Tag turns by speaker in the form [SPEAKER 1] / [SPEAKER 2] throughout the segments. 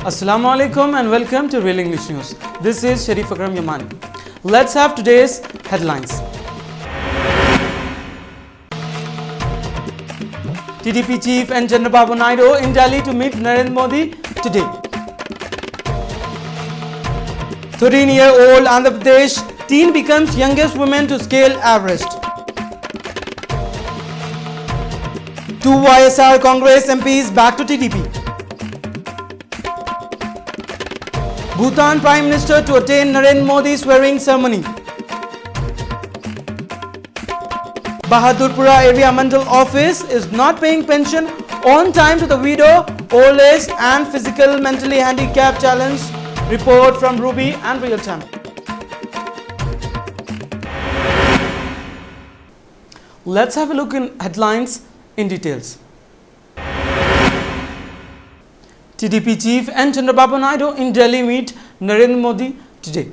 [SPEAKER 1] Assalamu alaikum and welcome to Real English News. This is Shareef Yamani. Let's have today's headlines. TDP chief and Chandrababu Naidu in Delhi to meet Narendra Modi today. 13-year-old Andhra Pradesh teen becomes youngest woman to scale Everest. 2 YSR Congress MPs back to TDP. Bhutan Prime Minister to attend Narendra Modi's swearing ceremony. Bahadurpura Area Mandal Office is not paying pension on time to the widow, old age and physical mentally handicapped challenge. Report from Ruby and Real Channel. Let's have a look in headlines in details. TDP chief and Chandrababu Naidu in Delhi meet Narendra Modi today.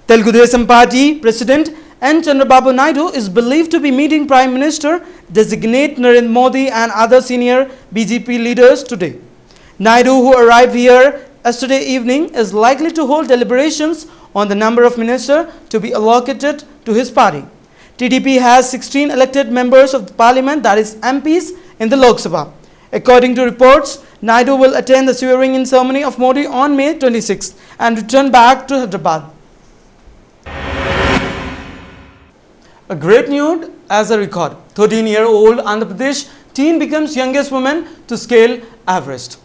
[SPEAKER 1] Telugu Desam Party President and Chandrababu Naidu is believed to be meeting Prime Minister designate Narendra Modi and other senior BJP leaders today. Naidu, who arrived here yesterday evening, is likely to hold deliberations on the number of ministers to be allocated to his party. TDP has 16 elected members of the parliament, that is MPs, in the Lok Sabha. According to reports, Naidu will attend the swearing-in ceremony of Modi on May 26th and return back to Hyderabad. A great news as a record. 13-year-old Andhra Pradesh teen becomes youngest woman to scale Everest.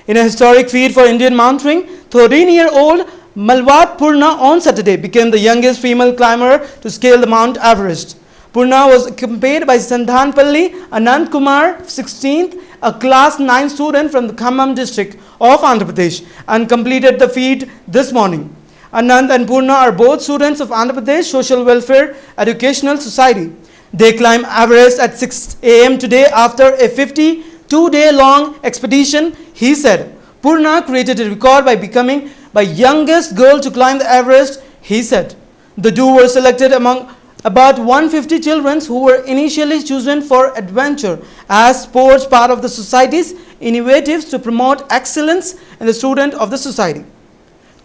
[SPEAKER 1] In a historic feat for Indian mountaineering, 13-year-old Malwat Purna on Saturday became the youngest female climber to scale the Mount Everest. Purna was accompanied by Sandhanpalli Anand Kumar, 16th, a class 9 student from the Khammam district of Andhra Pradesh, and completed the feat this morning. Anand and Purna are both students of Andhra Pradesh Social Welfare Educational Society. They climbed Everest at 6 a.m. today after a 52-day-long expedition, he said. Purna created a record by becoming the youngest girl to climb the Everest, he said. The two were selected among about 150 children who were initially chosen for adventure as sports part of the society's initiatives to promote excellence in the student of the society.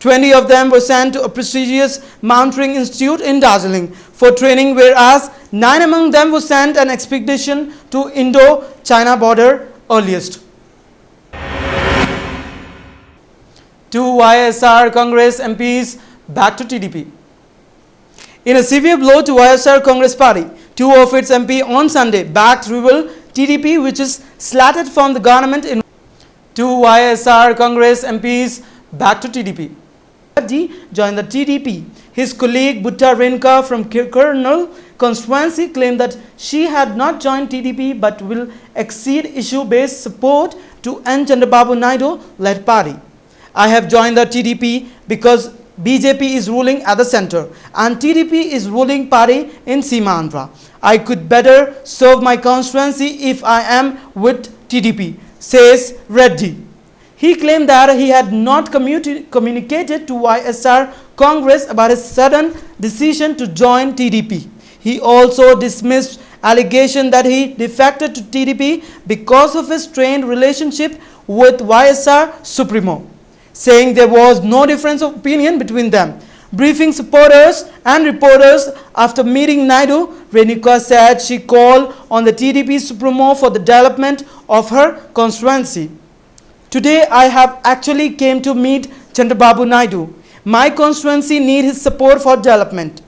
[SPEAKER 1] 20 of them were sent to a prestigious mountaineering institute in Darjeeling for training, whereas 9 among them were sent an expedition to Indo-China border earliest. 2 YSR Congress MPs back to TDP. In a severe blow to YSR Congress Party, 2 of its MP on Sunday backed rival TDP, which is slatted from the government. In 2 YSR Congress MPs back to TDP. Joined the TDP. His colleague Butta Renuka from Kurnool constituency claimed that she had not joined TDP but will exceed issue-based support to N. Chandrababu Naidu-led party. I have joined the TDP because BJP is ruling at the center and TDP is ruling party in Seema Andhra. I could better serve my constituency if I am with TDP, says Reddy. He claimed that he had not communicated to YSR Congress about his sudden decision to join TDP. He also dismissed allegation that he defected to TDP because of his strained relationship with YSR Supremo, saying there was no difference of opinion between them. Briefing supporters and reporters after meeting Naidu, Renuka said she called on the TDP Supremo for the development of her constituency. Today I have actually came to meet Chandrababu Naidu. My constituency needs his support for development.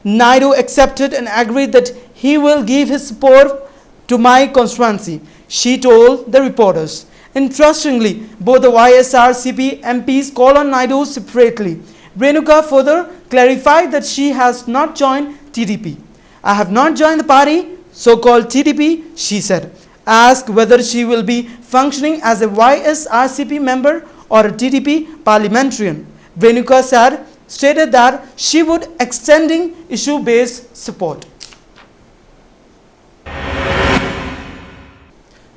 [SPEAKER 1] Naidu accepted and agreed that he will give his support to my constituency, she told the reporters. Interestingly, both the YSRCP MPs called on Naidu separately. Renuka further clarified that she has not joined TDP. I have not joined the party, so-called TDP, she said. Asked whether she will be functioning as a YSRCP member or a TDP parliamentarian, Renuka stated that she would extending issue-based support.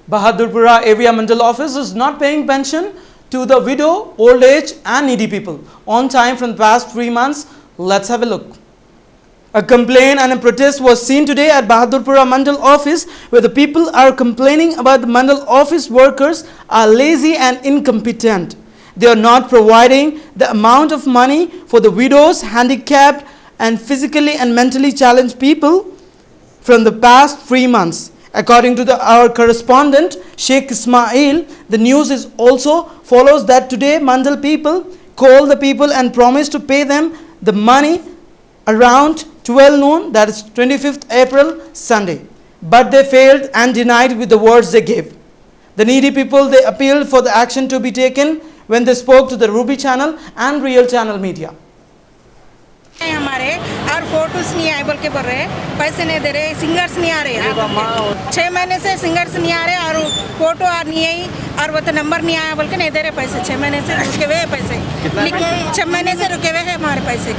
[SPEAKER 1] Bahadurpura Area Mandal Office is not paying pension to the widow, old age and needy people on time from the past 3 months. Let's have a look. A complaint and a protest was seen today at Bahadurpura Mandal office, where the people are complaining about the Mandal office workers are lazy and incompetent. They are not providing the amount of money for the widows, handicapped and physically and mentally challenged people from the past 3 months. According to our correspondent Sheikh Ismail, the news is also follows that today Mandal people called the people and promised to pay them the money around 12 noon, that is 25th April, Sunday. But they failed and denied with the words they gave. The needy people, they appealed for the action to be taken when they spoke to the Ruby channel and Real Channel Media.
[SPEAKER 2] हमारे और photos नहीं आए बोल के बोल रहे पैसे नहीं दे रहे सिंगर्स नहीं आ रहे 6 महीने से सिंगर्स नहीं आ रहे और फोटो आ नहीं आई और वो तो नंबर नहीं आया बोल के नहीं दे रहे पैसे 6 महीने से रुके हुए पैसे 6 महीने से रुके हुए हैं हमारे पैसे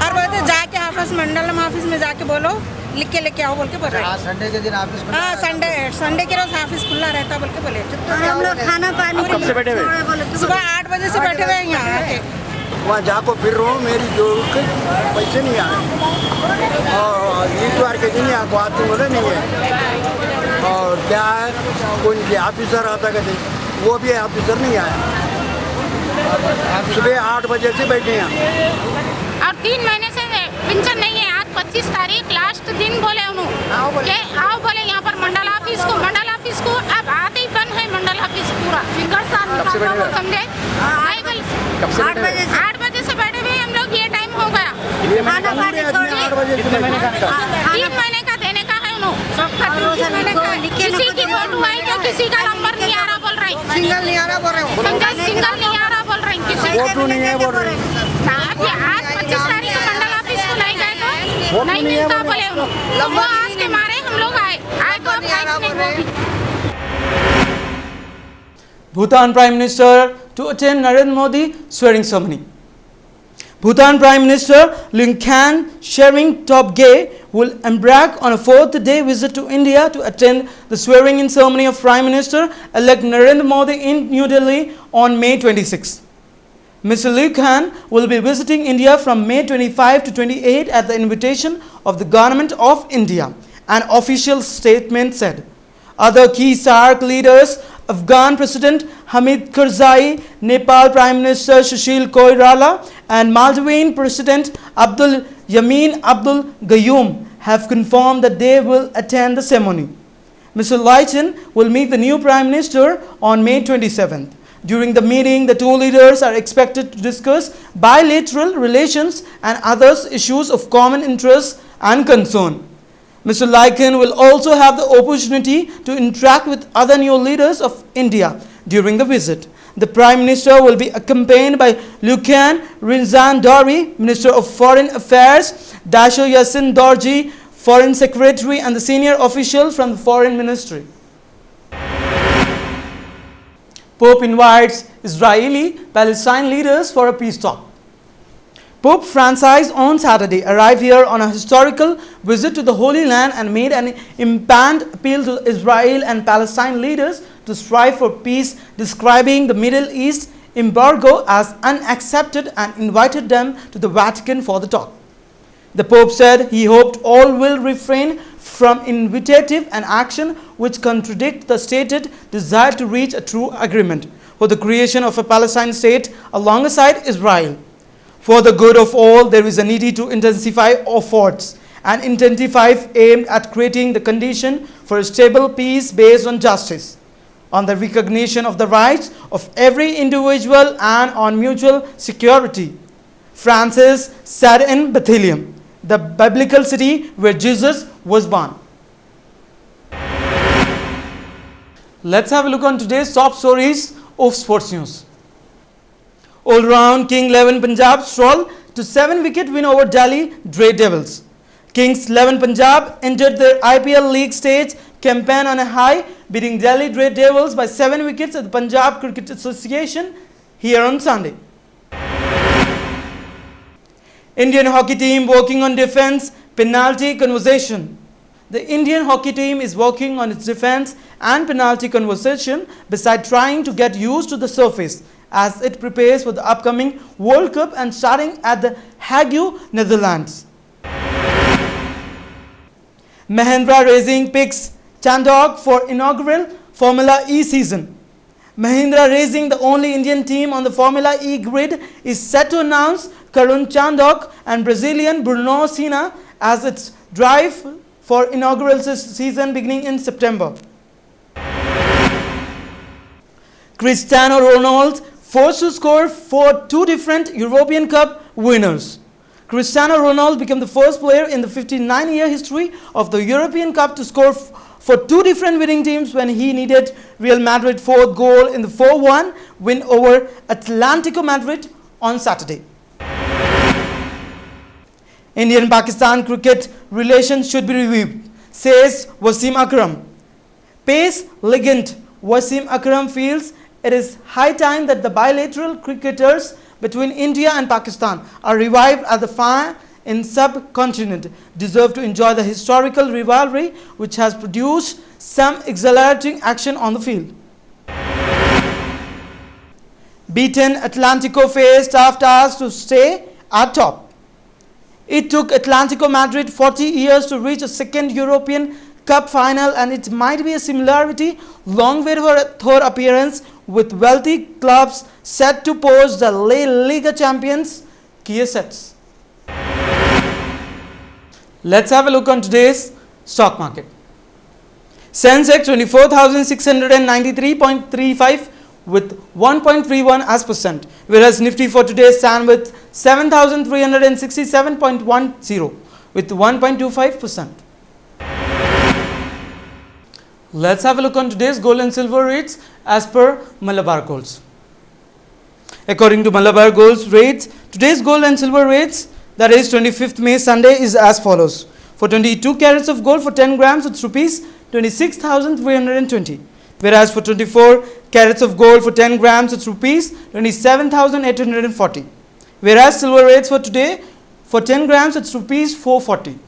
[SPEAKER 2] और वो तो जाके ऑफिस मंडलम ऑफिस में जाके बोलो लिख के लेके आओ बोल के बोल रहे
[SPEAKER 3] संडे के दिन ऑफिस
[SPEAKER 2] हाँ संडे के रोज ऑफिस खुला रहता बोल के बोले
[SPEAKER 4] हम लोग खाना पानी
[SPEAKER 2] सुबह 8 बजे से बैठे हुए हैं यहाँ आके
[SPEAKER 3] वहाँ जाको फिर रहा हूँ मेरी जो पैसे नहीं आए और इतवार के दिन यहाँ को आती बोले नहीं है और क्या है कोई ऑफिसर आता कहते वो भी ऑफिसर नहीं आया सुबह 8 बजे से बैठे हैं
[SPEAKER 4] और 3 महीने से पेंशन नहीं है। आज 25 तारीख लास्ट दिन बोले उन्होंने आओ बोले यहाँ पर मंडल ऑफिस को अब आते ही बंद है मंडल ऑफिस पूरा समझे 8 बजे से बैठे हुए हम लोग ये टाइम हो गया खाना पानी छोड़िए 3 महीने का देने का है उन्होंने किसी की वोट आई तो किसी का नंबर नहीं आ रहा बोल रहे
[SPEAKER 2] सिंगल नहीं आ रहा बोल रहे
[SPEAKER 4] सिंगल नहीं आ रहा बोल रहे किसी
[SPEAKER 3] फोटो नहीं है बोल रहे
[SPEAKER 4] आज 25 तारीख को मंडल ऑफिस को नहीं गए तो नहीं मिलता बोले उन्होंने वो आज के मारे हम लोग आए तो अब
[SPEAKER 1] Bhutan Prime Minister to attend Narendra Modi swearing ceremony. Bhutan Prime Minister Lungkhan Shering Tobgay will embark on a 4th day visit to India to attend the swearing-in ceremony of Prime Minister-elect Narendra Modi in New Delhi on May 26. Mr. Lungkhan will be visiting India from May 25 to 28 at the invitation of the Government of India, an official statement said. Other key SAARC leaders, Afghan President Hamid Karzai, Nepal Prime Minister Sushil Koirala and Maldivian President Abdul Abdul Gayoom have confirmed that they will attend the ceremony. Mr. Leighton will meet the new Prime Minister on May 27th. During the meeting, the two leaders are expected to discuss bilateral relations and other issues of common interest and concern. Mr. Leighton will also have the opportunity to interact with other new leaders of India during the visit. The Prime Minister will be accompanied by Lungkhan Rinzan Dori, Minister of Foreign Affairs, Dasho Yassin Dorji, Foreign Secretary and the senior official from the Foreign Ministry. Pope invites Israeli-Palestine leaders for a peace talk. Pope Francis on Saturday arrived here on a historical visit to the Holy Land and made an impassioned appeal to Israel and Palestine leaders to strive for peace, describing the Middle East embargo as unacceptable and invited them to the Vatican for the talk. The Pope said he hoped all will refrain from initiative and action which contradict the stated desire to reach a true agreement for the creation of a Palestine state alongside Israel. For the good of all, there is a need to intensify efforts and aimed at creating the condition for a stable peace based on justice, on the recognition of the rights of every individual and on mutual security. Francis said in Bethlehem, the biblical city where Jesus was born. Let's have a look on today's top stories of sports news. All-round King 11 Punjab stroll to 7-wicket win over Delhi Devils. Kings 11 Punjab entered their IPL League stage campaign on a high, beating Delhi Devils by 7 wickets at the Punjab Cricket Association here on Sunday. Indian hockey team working on defense penalty conversation. The Indian hockey team is working on its defense and penalty conversation besides trying to get used to the surface as it prepares for the upcoming World Cup and starting at the Hague, Netherlands. Mahindra Racing picks Chandok for inaugural Formula E season. Mahindra Racing, the only Indian team on the Formula E grid, is set to announce Karun Chandok and Brazilian Bruno Senna as its drive for inaugural season beginning in September. Cristiano Ronaldo forced to score for two different European Cup winners. Cristiano Ronaldo became the first player in the 59-year history of the European Cup to score for two different winning teams when he needed Real Madrid's fourth goal in the 4-1 win over Atlético Madrid on Saturday. Indian-Pakistan cricket relations should be reviewed, says Wasim Akram. Pace legend Wasim Akram feels it is high time that the bilateral cricketers between India and Pakistan are revived as the fire in subcontinent deserve to enjoy the historical rivalry which has produced some exhilarating action on the field. Beaten Atlético faced tough tasks to stay at top. It took Atlético Madrid 40 years to reach a second European Cup final, and it might be a similarity long way for a third appearance with wealthy clubs set to pose the La Liga champions key assets. Let's have a look on today's stock market. Sensex 24,693.35 with 1.31 as percent, whereas Nifty for today stand with 7,367.10 with 1.25%. Let's have a look on today's gold and silver rates as per Malabar Golds. According to Malabar Golds rates, today's gold and silver rates, that is 25th May Sunday, is as follows. For 22 carats of gold for 10 grams, it's rupees 26,320. Whereas for 24 carats of gold for 10 grams, it's rupees 27,840. Whereas silver rates for today, for 10 grams, it's rupees 440.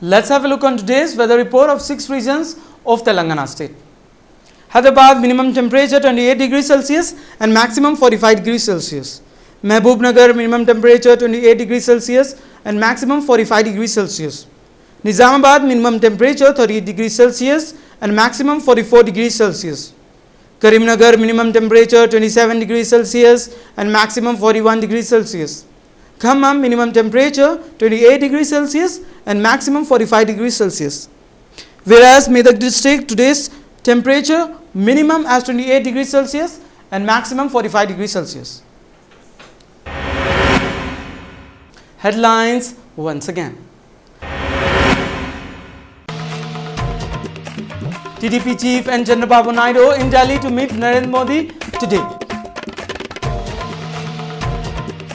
[SPEAKER 1] Let's have a look on today's weather report of 6 regions of Telangana state. Hyderabad minimum temperature 28 degrees Celsius and maximum 45 degrees Celsius. Mehbubnagar minimum temperature 28 degrees Celsius and maximum 45 degrees Celsius. Nizamabad minimum temperature 38 degrees Celsius and maximum 44 degrees Celsius. Karimnagar minimum temperature 27 degrees Celsius and maximum 41 degrees Celsius. Khammam minimum temperature 28 degrees Celsius and maximum 45 degrees Celsius. Whereas Medak district today's temperature minimum as 28 degrees Celsius and maximum 45 degrees Celsius. Headlines once again. TDP chief and Chandrababu Naidu in Delhi to meet Narendra Modi today.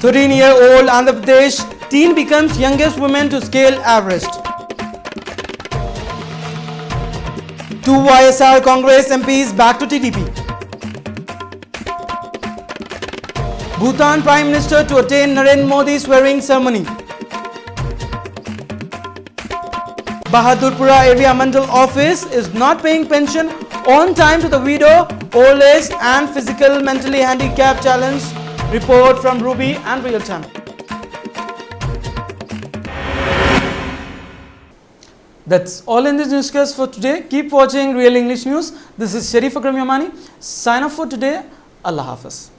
[SPEAKER 1] 13-year-old Andhra Pradesh teen becomes youngest woman to scale Everest. 2 YSR Congress MPs back to TDP. Bhutan Prime Minister to attend Narendra Modi's swearing ceremony. Bahadurpura Area Mental Office is not paying pension on time to the widow, old age and physical mentally handicapped challenge. Report from Ruby and Real Channel. That's all in this newscast for today. Keep watching Real English News. This is Shareef from Yamani. Sign off for today. Allah Hafiz.